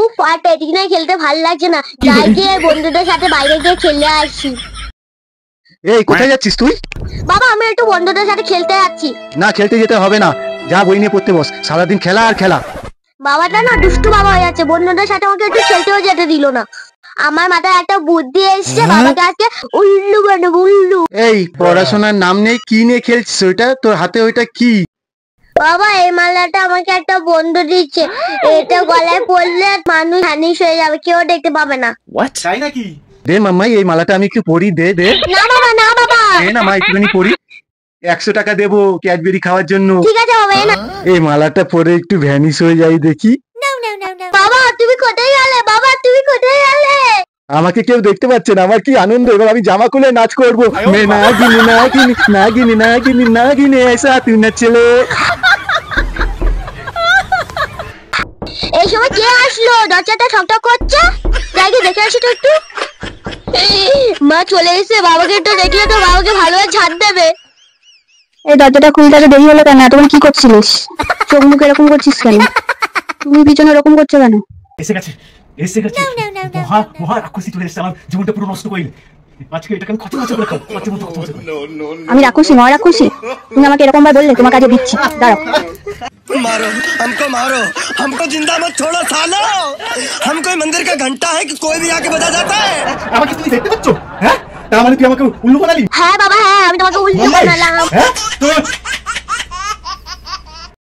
উফ, আর পেটি নিয়ে খেলতে ভালো লাগছে না, যাই গিয়ে বন্ধুদের সাথে বাইরে গিয়ে খেলে আসি। এই কোথায় যাচ্ছিস তুই? বাবা, আমি একটু বন্ধুদের সাথে খেলতে যাচ্ছি। না, খেলতে যেতে হবে না, যা বই নিয়ে পড়তে বস, সারাদিন খেলা আর খেলা। বাবাটা না দুষ্টু বাবা হয়ে যাচ্ছে, বন্ধুদের সাথে আমাকে একটু খেলতেও যেতে দিল না। আমার মাথায় একটা বুদ্ধি এসছে, বাবাকে আজকে উল্লু বানাবো, উল্লু। এই পড়াশোনার নাম নেই, কি নিয়ে খেলছিস? ওইটা তোর হাতে ওইটা কি? বাবা, এই মালাটা আমাকে একটা বন্ধু দিচ্ছে, এটা গলায় পড়লে মানুষ হানিস হয়ে যাবে, কেউ দেখতে পাবে না। তাই নাকি? দে মাম্মাই, এই মালাটা আমি একটু পরি, দে দে। না বাবা, না বাবা। দে না মা, একটুখানি পরি, 100 টাকা দেবো ক্যাডবেরি খাওয়ার জন্য। ঠিক আছে বাবা, এই না। এই মালাটা পরে একটু ভ্যানিশ হয়ে যাই দেখি। বাবা, তুমি কোথায় গেলে? বাবা, তুমি কোথায় গেলে? আমাকে কেউ দেখতে পাচ্ছে না, আমার কি আনন্দ, এবার আমি জামা খুলে নাচ করবো। মে নাগিনি নাগিনি নাগিনি নাগিনি নাগিনি ऐसा तू नचले। এই সময় কে আসলো? দরজাটা ঠকঠক করছে, যাই গিয়ে দেখে আসি তো একটু। মা চলে এসে, বাবাকে একটু দেখলে তো বাবাকে ভালোভাবে ঝাড় দেবে। এই দরজাটা খুলতে এত দেরি হলো কেন? এতক্ষণ কি করছিলিস? চোখ মুখ এরকম করছিস কেন? তুমি পিছনে এরকম করছো কেন? এসে গেছে মহা রাক্ষসী চলে এসেছে, আমার জীবনটা পুরো নষ্ট করলে। আজকে এটাকে আমি খচে খচে করে খাবো, খচে মতো খচে করে। আমি রাক্ষসী নয় রাক্ষসী? তুমি আমাকে এরকম ভাবে বললে, তোমার কাছে দিচ্ছি, দাঁড়াও। मारो हमको जिंदा मत छोड़ो सालो। हम कोई मंदिर का घंटा है कि कोई भी आके बजा जाता है। আমাকে তুমি দেখতে পাচ্ছ? হ্যাঁ, তার মানে তুই আমাকে উল্লু বানালি? হ্যাঁ বাবা, হ্যাঁ, আমি তোমাকে উল্টো বানালাম। হ্যাঁ,